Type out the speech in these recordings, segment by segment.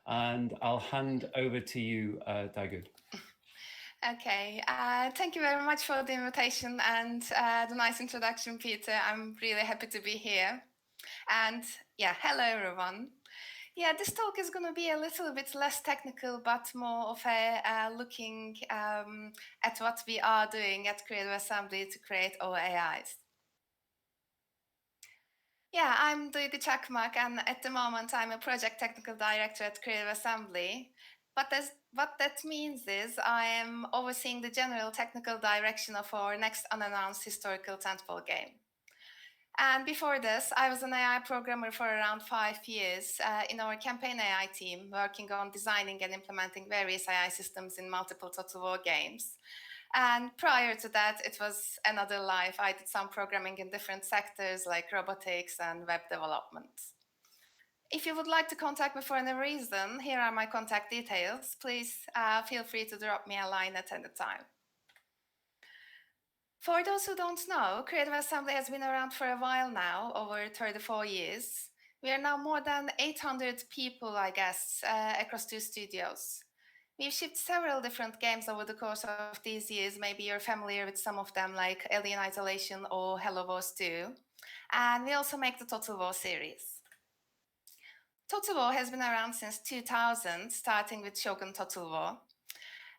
and I'll hand over to you, Duygu. Okay, thank you very much for the invitation and the nice introduction, Peter. I'm really happy to be here. And yeah, hello everyone. Yeah, this talk is going to be a little bit less technical, but more of a looking at what we are doing at Creative Assembly to create our AIs. Yeah, I'm Duygu Çakmak, and at the moment I'm a project technical director at Creative Assembly. What that means is I am overseeing the general technical direction of our next unannounced historical tentpole game. And before this, I was an AI programmer for around 5 years in our campaign AI team, working on designing and implementing various AI systems in multiple Total War games. And prior to that, it was another life. I did some programming in different sectors like robotics and web development. If you would like to contact me for any reason, here are my contact details. Please feel free to drop me a line at any time. For those who don't know, Creative Assembly has been around for a while now, over 34 years. We are now more than 800 people, I guess, across 2 studios. We've shipped several different games over the course of these years. Maybe you're familiar with some of them, like Alien Isolation or Hello Wars 2. And we also make the Total War series. Total War has been around since 2000, starting with Shogun Total War.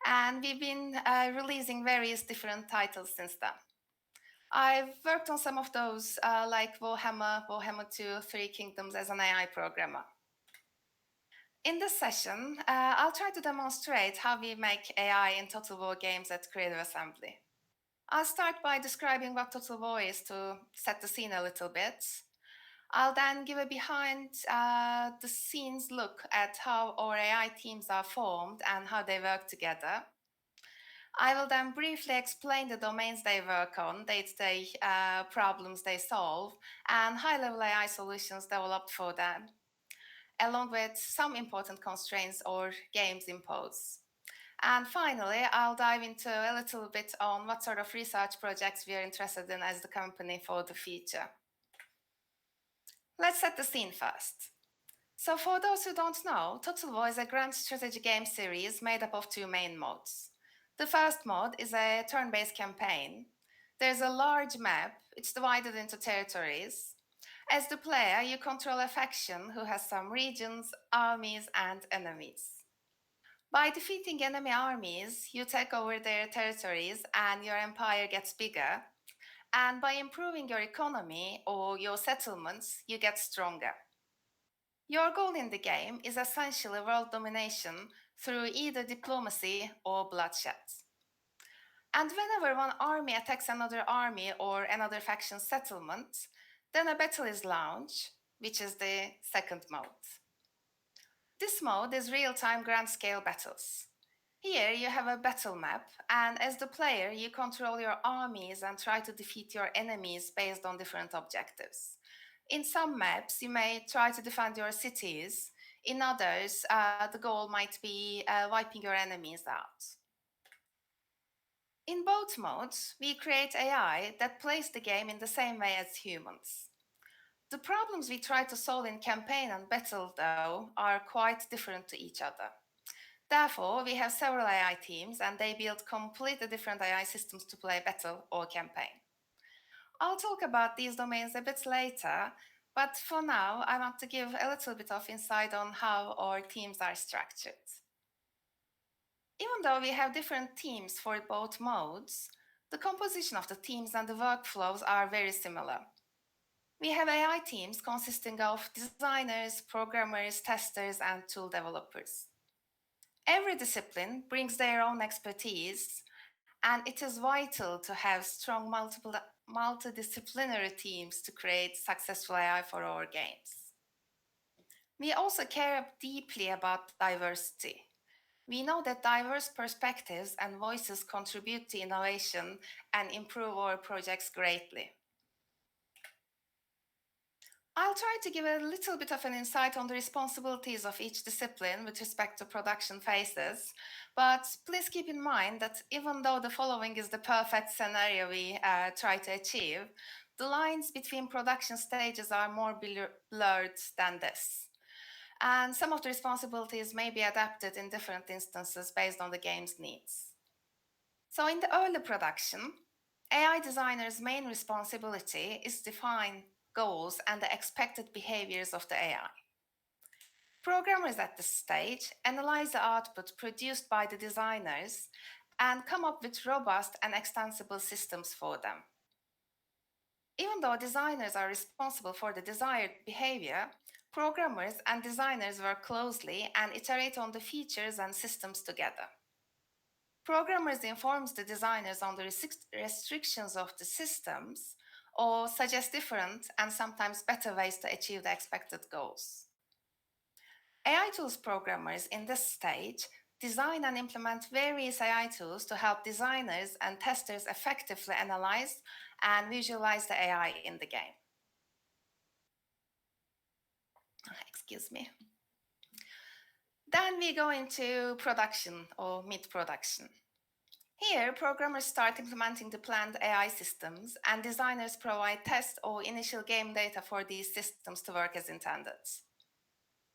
And we've been releasing various different titles since then. I've worked on some of those, like Warhammer 2, Three Kingdoms as an AI programmer. In this session, I'll try to demonstrate how we make AI in Total War games at Creative Assembly. I'll start by describing what Total War is to set the scene a little bit. I'll then give a behind the scenes look at how our AI teams are formed and how they work together. I will then briefly explain the domains they work on, day-to-day problems they solve, and high-level AI solutions developed for them, along with some important constraints or games impose. And finally, I'll dive into a little bit on what sort of research projects we are interested in as the company for the future. Let's set the scene first. So for those who don't know, Total War is a grand strategy game series made up of 2 main modes. The first mode is a turn-based campaign. There's a large map, it's divided into territories. As the player, you control a faction who has some regions, armies, and enemies. By defeating enemy armies, you take over their territories and your empire gets bigger. And by improving your economy or your settlements, you get stronger. Your goal in the game is essentially world domination through either diplomacy or bloodshed. And whenever one army attacks another army or another faction's settlement, then a battle is launched, which is the second mode. This mode is real-time grand-scale battles. Here you have a battle map, and as the player, you control your armies and try to defeat your enemies based on different objectives. In some maps, you may try to defend your cities. In others, the goal might be wiping your enemies out. In both modes, we create AI that plays the game in the same way as humans. The problems we try to solve in campaign and battle, though, are quite different to each other. Therefore, we have several AI teams, and they build completely different AI systems to play battle or campaign. I'll talk about these domains a bit later, but for now, I want to give a little bit of insight on how our teams are structured. Even though we have different teams for both modes, the composition of the teams and the workflows are very similar. We have AI teams consisting of designers, programmers, testers, and tool developers. Every discipline brings their own expertise, and it is vital to have strong multidisciplinary teams to create successful AI for our games. We also care deeply about diversity. We know that diverse perspectives and voices contribute to innovation and improve our projects greatly. I'll try to give a little bit of an insight on the responsibilities of each discipline with respect to production phases, but please keep in mind that even though the following is the perfect scenario we try to achieve, the lines between production stages are more blurred than this. and some of the responsibilities may be adapted in different instances based on the game's needs. So in the early production, AI designers' main responsibility is to define goals and the expected behaviors of the AI. Programmers at this stage analyze the output produced by the designers and come up with robust and extensible systems for them. Even though designers are responsible for the desired behavior, programmers and designers work closely and iterate on the features and systems together. Programmers informs the designers on the restrictions of the systems or suggest different and sometimes better ways to achieve the expected goals. AI tools programmers in this stage design and implement various AI tools to help designers and testers effectively analyze and visualize the AI in the game. Excuse me. Then we go into production or mid-production. Here, programmers start implementing the planned AI systems, and designers provide test or initial game data for these systems to work as intended.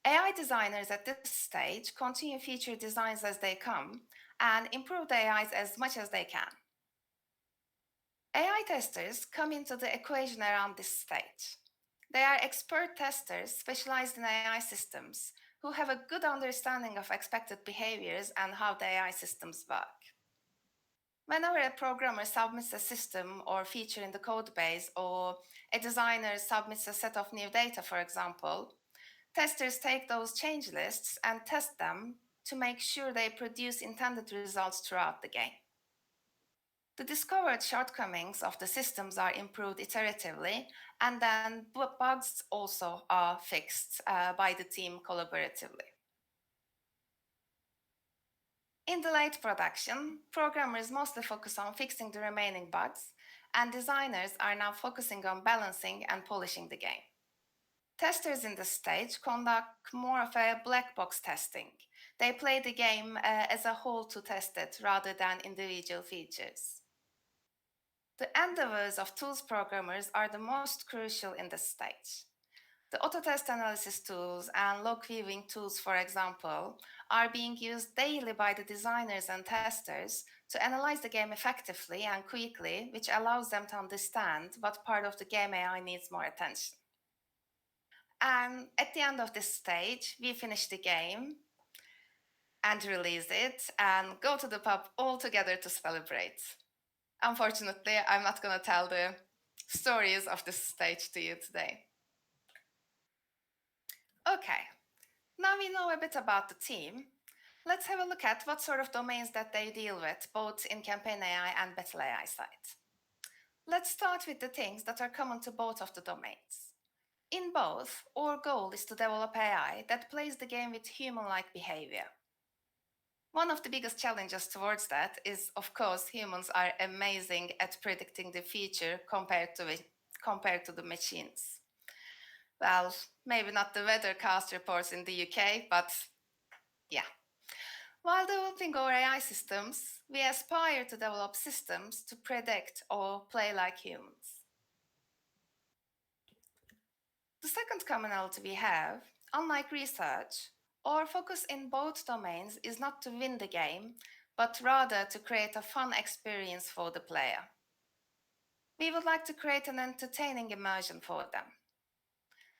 AI designers at this stage continue feature designs as they come and improve the AIs as much as they can. AI testers come into the equation around this stage. They are expert testers specialized in AI systems who have a good understanding of expected behaviors and how the AI systems work. Whenever a programmer submits a system or feature in the code base, or a designer submits a set of new data, for example, testers take those change lists and test them to make sure they produce intended results throughout the game. The discovered shortcomings of the systems are improved iteratively, and then bugs also are fixed by the team collaboratively. In the late production, programmers mostly focus on fixing the remaining bugs, and designers are now focusing on balancing and polishing the game. Testers in this stage conduct more of a black box testing. They play the game as a whole to test it rather than individual features. The endeavors of tools programmers are the most crucial in this stage. The auto-test analysis tools and log viewing tools, for example, are being used daily by the designers and testers to analyze the game effectively and quickly, which allows them to understand what part of the game AI needs more attention. And at the end of this stage, we finish the game and release it and go to the pub all together to celebrate. Unfortunately, I'm not going to tell the stories of this stage to you today. Okay, now we know a bit about the team. Let's have a look at what sort of domains that they deal with, both in Campaign AI and Battle AI side. Let's start with the things that are common to both of the domains. In both, our goal is to develop AI that plays the game with human-like behavior. One of the biggest challenges towards that is, of course, humans are amazing at predicting the future compared to the machines. Well, maybe not the weathercast reports in the UK, but yeah. While developing our AI systems, we aspire to develop systems to predict or play like humans. The second commonality we have, unlike research, our focus in both domains is not to win the game, but rather to create a fun experience for the player. We would like to create an entertaining immersion for them.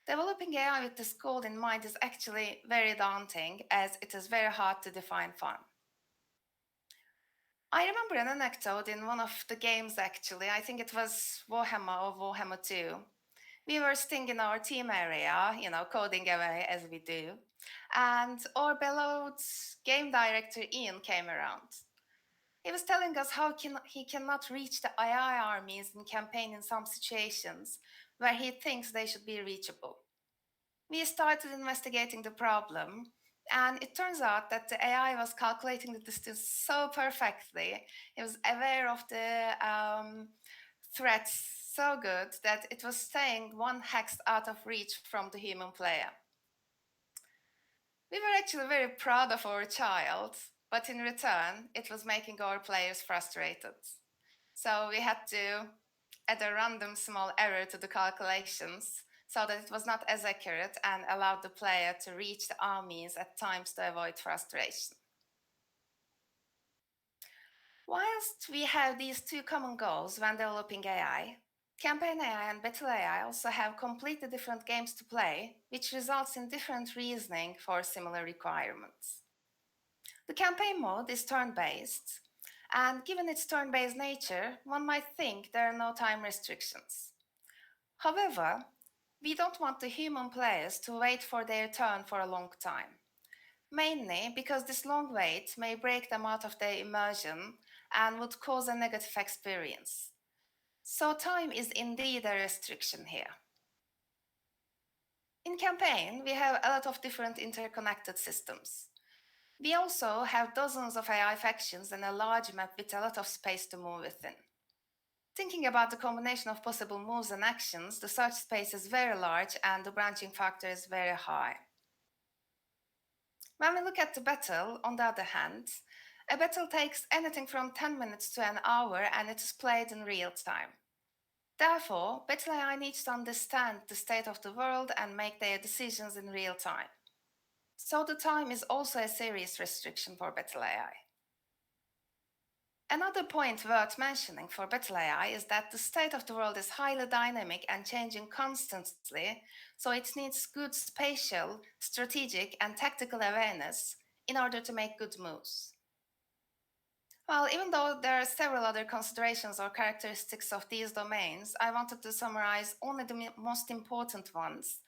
Developing AI with this goal in mind is actually very daunting, as it is very hard to define fun. I remember an anecdote in one of the games, actually. I think it was Warhammer or Warhammer 2. We were sitting in our team area, coding away as we do. And our beloved game director, Ian, came around. He was telling us how he cannot reach the AI armies in campaign in some situations where he thinks they should be reachable. We started investigating the problem, and it turns out that the AI was calculating the distance so perfectly. It was aware of the threats so good that it was staying one hex out of reach from the human player. We were actually very proud of our child, but in return, it was making our players frustrated. So we had to add a random small error to the calculations so that it was not as accurate and allowed the player to reach the armies at times to avoid frustration. Whilst we have these two common goals when developing AI, Campaign AI and Battle AI also have completely different games to play, which results in different reasoning for similar requirements. The campaign mode is turn-based, and given its turn-based nature, one might think there are no time restrictions. However, we don't want the human players to wait for their turn for a long time, mainly because this long wait may break them out of their immersion and would cause a negative experience. So time is indeed a restriction here. In campaign, we have a lot of different interconnected systems. We also have dozens of AI factions and a large map with a lot of space to move within. Thinking about the combination of possible moves and actions, the search space is very large and the branching factor is very high. When we look at the battle, on the other hand, a battle takes anything from 10 minutes to an hour and it is played in real time. Therefore, Battle AI needs to understand the state of the world and make their decisions in real time. So the time is also a serious restriction for Battle AI. Another point worth mentioning for Battle AI is that the state of the world is highly dynamic and changing constantly, so it needs good spatial, strategic, and tactical awareness in order to make good moves. Well, even though there are several other considerations or characteristics of these domains, I wanted to summarize only the most important ones,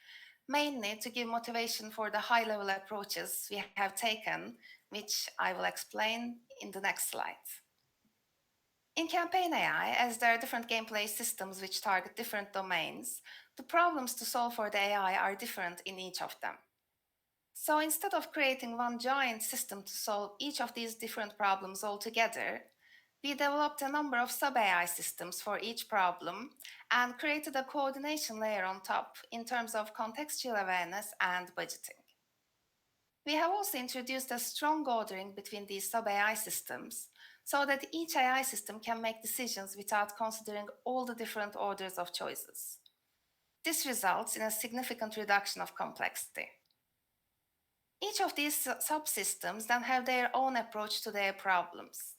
mainly to give motivation for the high-level approaches we have taken, which I will explain in the next slide. In Campaign AI, as there are different gameplay systems which target different domains, the problems to solve for the AI are different in each of them. So instead of creating one giant system to solve each of these different problems altogether, we developed a number of sub-AI systems for each problem and created a coordination layer on top in terms of contextual awareness and budgeting. We have also introduced a strong ordering between these sub-AI systems so that each AI system can make decisions without considering all the different orders of choices. This results in a significant reduction of complexity. Each of these subsystems then have their own approach to their problems.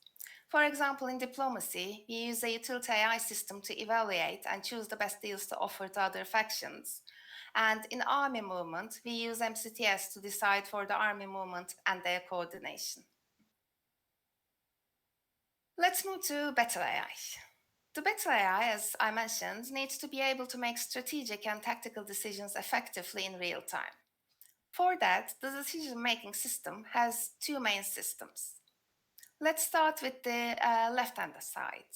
For example, in diplomacy, we use a utility AI system to evaluate and choose the best deals to offer to other factions. And in army movement, we use MCTS to decide for the army movement and their coordination. Let's move to Battle AI. The Battle AI, as I mentioned, needs to be able to make strategic and tactical decisions effectively in real time. For that, the decision-making system has two main systems. Let's start with the left-hand side.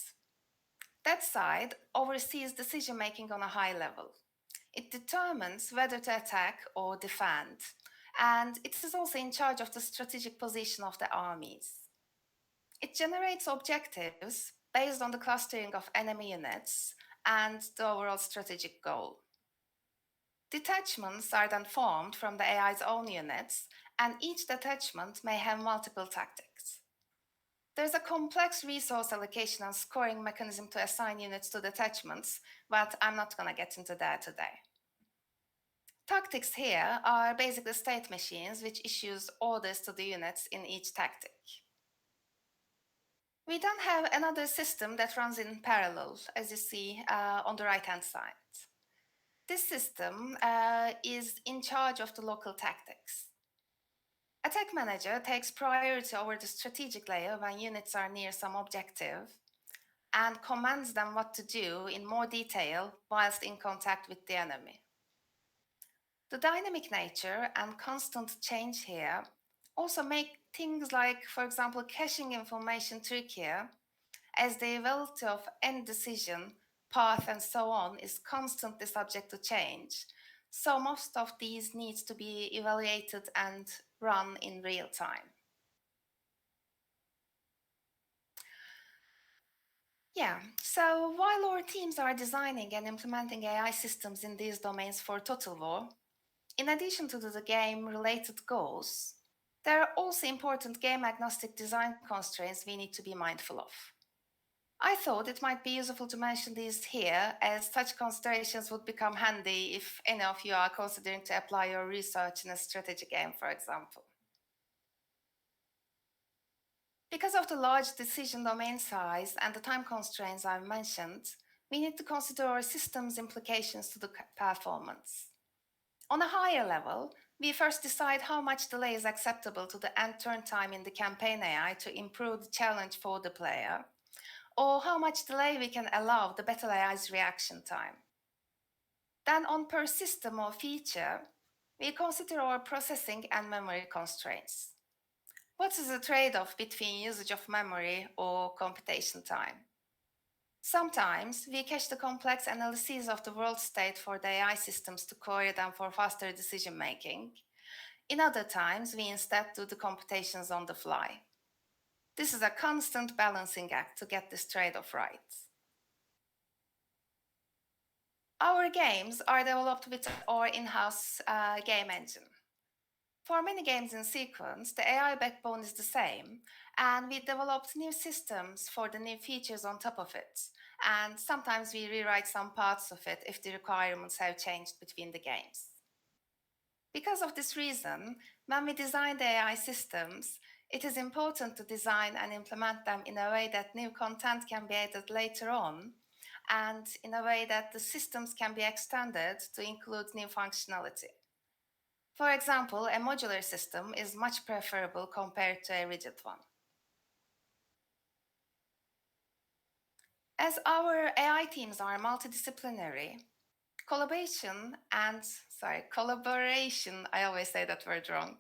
That side oversees decision-making on a high level. It determines whether to attack or defend, and it is also in charge of the strategic position of the armies. It generates objectives based on the clustering of enemy units and the overall strategic goal. Detachments are then formed from the AI's own units, and each detachment may have multiple tactics. There's a complex resource allocation and scoring mechanism to assign units to detachments, but I'm not going to get into that today. Tactics here are basically state machines which issues orders to the units in each tactic. We then have another system that runs in parallel, as you see on the right-hand side. This system is in charge of the local tactics. Attack Manager takes priority over the strategic layer when units are near some objective and commands them what to do in more detail whilst in contact with the enemy. The dynamic nature and constant change here also make things like, for example, caching information trickier, as the availability of any decision, path, and so on is constantly subject to change. So most of these needs to be evaluated and run in real time. Yeah, so while our teams are designing and implementing AI systems in these domains for Total War, in addition to the game-related goals, there are also important game-agnostic design constraints we need to be mindful of. I thought it might be useful to mention these here, as such considerations would become handy if any of you are considering to apply your research in a strategy game, for example. Because of the large decision domain size and the time constraints I've mentioned, we need to consider our system's implications to the performance. On a higher level, we first decide how much delay is acceptable to the end turn time in the campaign AI to improve the challenge for the player, or how much delay we can allow the battle AI's reaction time. Then on per system or feature, we consider our processing and memory constraints. What is the trade-off between usage of memory or computation time? Sometimes we cache the complex analyses of the world state for the AI systems to query them for faster decision making. In other times, we instead do the computations on the fly. This is a constant balancing act to get this trade-off right. Our games are developed with our in-house game engine. For many games in sequence, the AI backbone is the same, and we developed new systems for the new features on top of it, and sometimes we rewrite some parts of it if the requirements have changed between the games. Because of this reason, when we design the AI systems, it is important to design and implement them in a way that new content can be added later on, and in a way that the systems can be extended to include new functionality. For example, a modular system is much preferable compared to a rigid one. As our AI teams are multidisciplinary, collaboration, I always say that word wrong,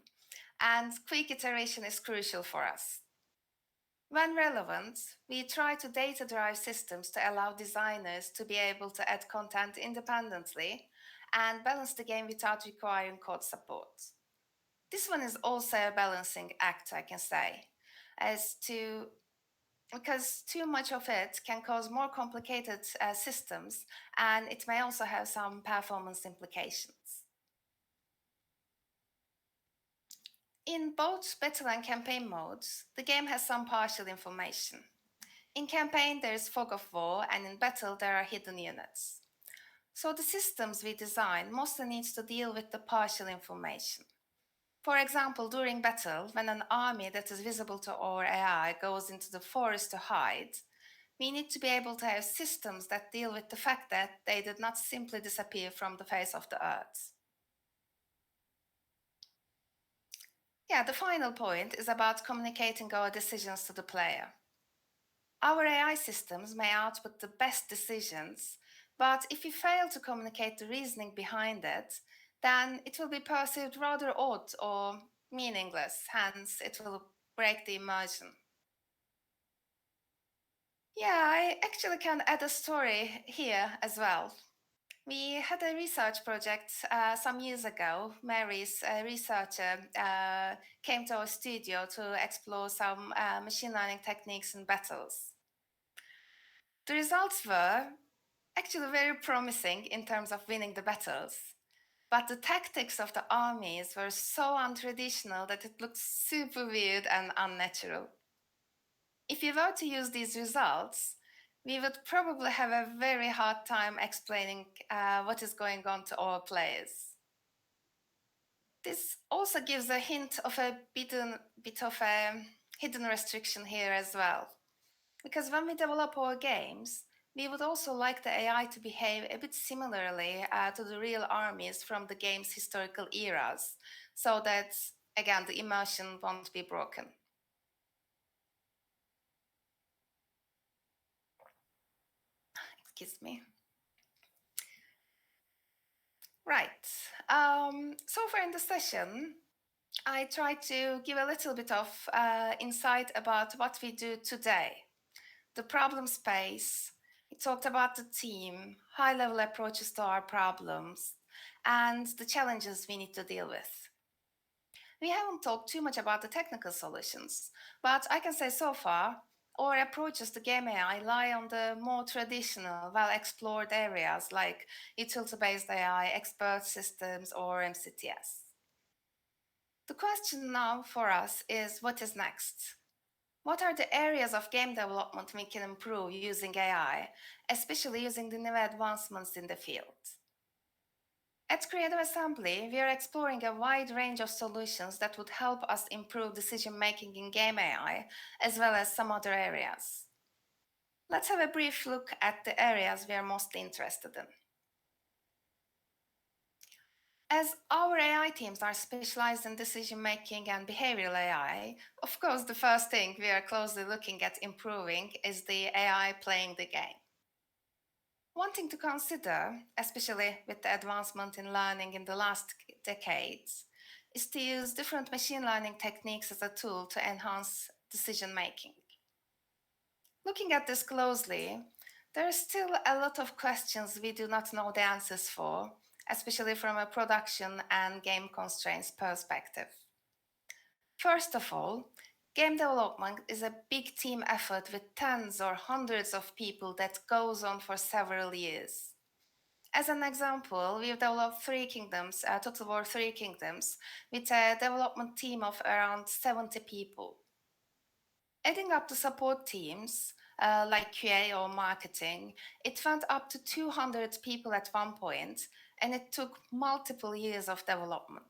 and quick iteration is crucial for us. When relevant, we try to data-drive systems to allow designers to be able to add content independently and balance the game without requiring code support. This one is also a balancing act, I can say, because too much of it can cause more complicated systems, and it may also have some performance implications. In both battle and campaign modes, the game has some partial information. In campaign, there is fog of war, and in battle, there are hidden units. So the systems we design mostly needs to deal with the partial information. For example, during battle, when an army that is visible to our AI goes into the forest to hide, we need to be able to have systems that deal with the fact that they did not simply disappear from the face of the earth. Yeah, the final point is about communicating our decisions to the player. Our AI systems may output the best decisions, but if we fail to communicate the reasoning behind it, then it will be perceived rather odd or meaningless, hence it will break the immersion. Yeah, I actually can add a story here as well. We had a research project some years ago. Mary's researcher came to our studio to explore some machine learning techniques in battles. The results were actually very promising in terms of winning the battles, but the tactics of the armies were so untraditional that it looked super weird and unnatural. If we were to use these results, we would probably have a very hard time explaining what is going on to our players. This also gives a hint of a bit of a hidden restriction here as well. Because when we develop our games, we would also like the AI to behave a bit similarly to the real armies from the game's historical eras, so that, again, the immersion won't be broken. Excuse me. Right. So far in the session, I tried to give a little bit of insight about what we do today. The problem space, we talked about the team, high-level approaches to our problems, and the challenges we need to deal with. We haven't talked too much about the technical solutions, but I can say so far, our approaches to game AI lie on the more traditional, well-explored areas like utility-based AI, expert systems, or MCTS. The question now for us is, what is next? What are the areas of game development we can improve using AI, especially using the new advancements in the field? At Creative Assembly, we are exploring a wide range of solutions that would help us improve decision making in game AI, as well as some other areas. Let's have a brief look at the areas we are mostly interested in. As our AI teams are specialized in decision making and behavioral AI, of course, the first thing we are closely looking at improving is the AI playing the game. One thing to consider, especially with the advancement in learning in the last decades, is to use different machine learning techniques as a tool to enhance decision making. Looking at this closely, there are still a lot of questions we do not know the answers for, especially from a production and game constraints perspective. First of all, game development is a big team effort with tens or hundreds of people that goes on for several years. As an example, we've developed Total War 3 Kingdoms, with a development team of around 70 people. Adding up the support teams, like QA or marketing, it went up to 200 people at one point, and it took multiple years of development.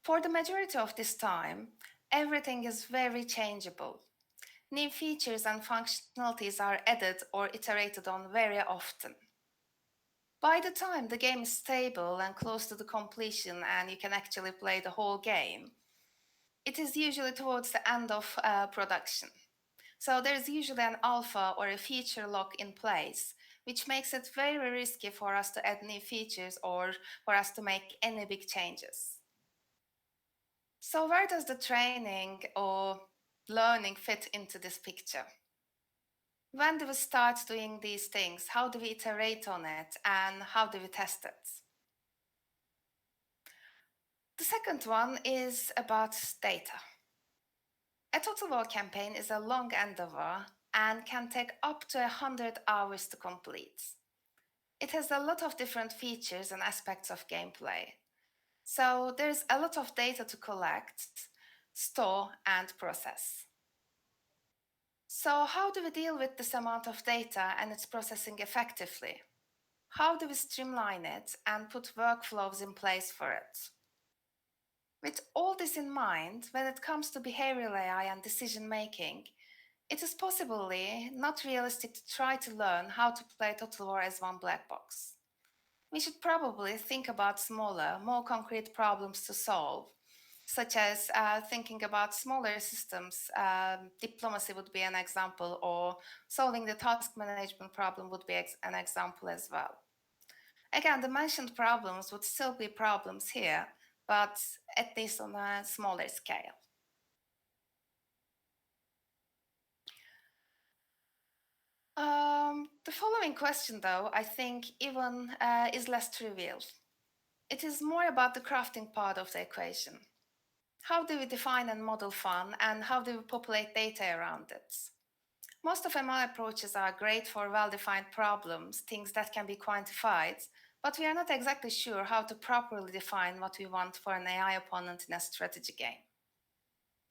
For the majority of this time, everything is very changeable. New features and functionalities are added or iterated on very often. By the time the game is stable and close to the completion and you can actually play the whole game, it is usually towards the end of production. So there's usually an alpha or a feature lock in place, which makes it very risky for us to add new features or for us to make any big changes. So where does the training or learning fit into this picture? When do we start doing these things? How do we iterate on it? And how do we test it? The second one is about data. A Total War campaign is a long endeavor and can take up to 100 hours to complete. It has a lot of different features and aspects of gameplay. So there's a lot of data to collect, store, and process. So how do we deal with this amount of data and its processing effectively? How do we streamline it and put workflows in place for it? With all this in mind, when it comes to behavioral AI and decision making, it is possibly not realistic to try to learn how to play Total War as one black box. We should probably think about smaller, more concrete problems to solve, such as thinking about smaller systems. Diplomacy would be an example, or solving the task management problem would be an example as well. Again, the mentioned problems would still be problems here, but at least on a smaller scale. The following question, though, I think even is less trivial. It is more about the crafting part of the equation. How do we define and model fun, and how do we populate data around it? Most of ML approaches are great for well-defined problems, things that can be quantified, but we are not exactly sure how to properly define what we want for an AI opponent in a strategy game.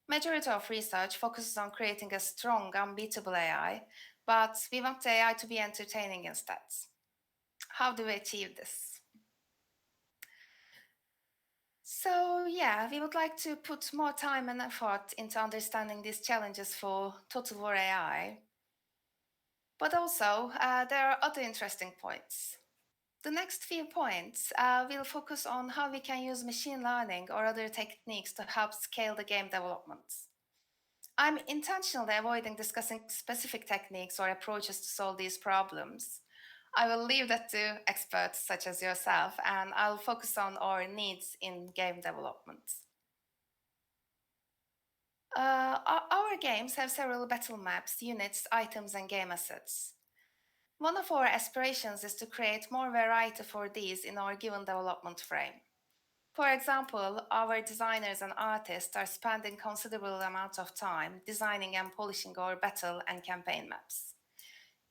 Majority of research focuses on creating a strong, unbeatable AI, but we want the AI to be entertaining instead. How do we achieve this? So yeah, we would like to put more time and effort into understanding these challenges for Total War AI. But also, there are other interesting points. The next few points will focus on how we can use machine learning or other techniques to help scale the game development. I'm intentionally avoiding discussing specific techniques or approaches to solve these problems. I will leave that to experts such as yourself, and I'll focus on our needs in game development. Our games have several battle maps, units, items, and game assets. One of our aspirations is to create more variety for these in our given development frame. For example, our designers and artists are spending considerable amounts of time designing and polishing our battle and campaign maps.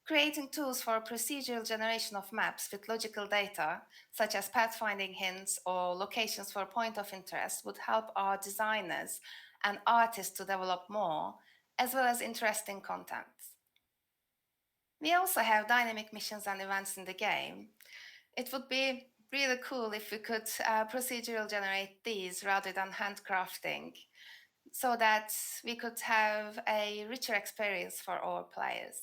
Creating tools for procedural generation of maps with logical data, such as pathfinding hints or locations for point of interest, would help our designers and artists to develop more as well as interesting content. We also have dynamic missions and events in the game. It would be really cool if we could procedural generate these rather than handcrafting, so that we could have a richer experience for our players.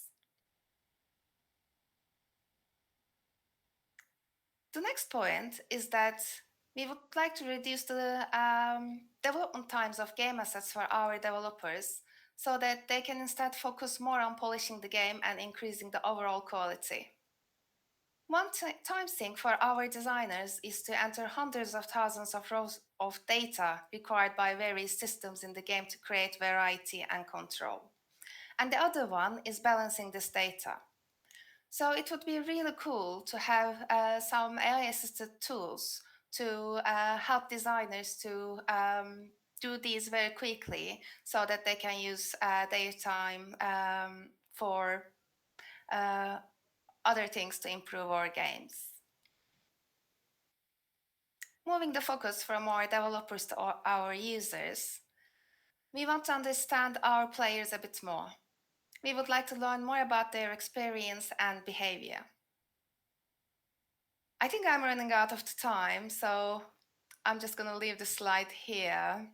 The next point is that we would like to reduce the development times of game assets for our developers so that they can instead focus more on polishing the game and increasing the overall quality. One time sink for our designers is to enter hundreds of thousands of rows of data required by various systems in the game to create variety and control. And the other one is balancing this data. So it would be really cool to have some AI-assisted tools to help designers to do these very quickly so that they can use their time for uh, other things to improve our games. Moving the focus from our developers to our users, we want to understand our players a bit more. We would like to learn more about their experience and behavior. I think I'm running out of time, so I'm just going to leave the slide here.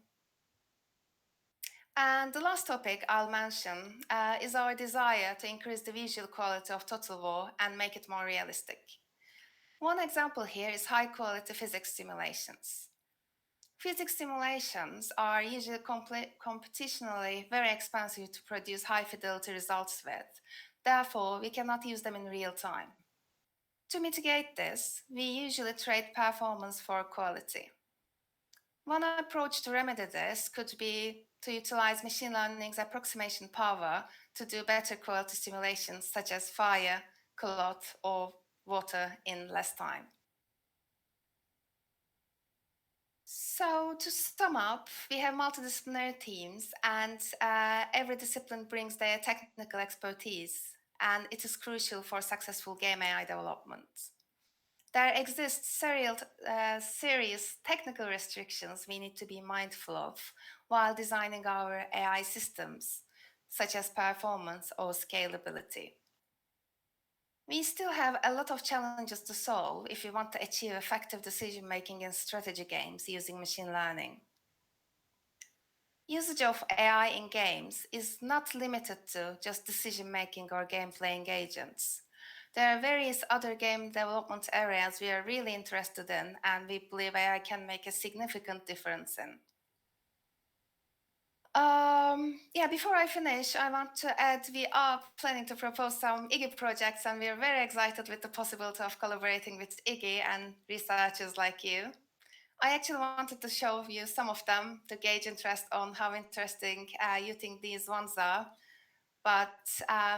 And the last topic I'll mention is our desire to increase the visual quality of Total War and make it more realistic. One example here is high-quality physics simulations. Physics simulations are usually computationally very expensive to produce high-fidelity results with. Therefore, we cannot use them in real time. To mitigate this, we usually trade performance for quality. One approach to remedy this could be to utilize machine learning's approximation power to do better quality simulations such as fire, cloth, or water in less time. So to sum up, we have multidisciplinary teams and every discipline brings their technical expertise, and it is crucial for successful game AI development. There exist serious technical restrictions we need to be mindful of while designing our AI systems, such as performance or scalability. We still have a lot of challenges to solve if we want to achieve effective decision-making in strategy games using machine learning. Usage of AI in games is not limited to just decision-making or game-playing agents. There are various other game development areas we are really interested in and we believe AI can make a significant difference in. Before I finish, I want to add we are planning to propose some iGGi projects and we are very excited with the possibility of collaborating with iGGi and researchers like you. I actually wanted to show you some of them to gauge interest on how interesting you think these ones are, but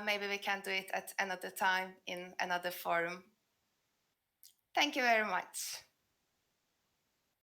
maybe we can do it at another time in another forum. Thank you very much.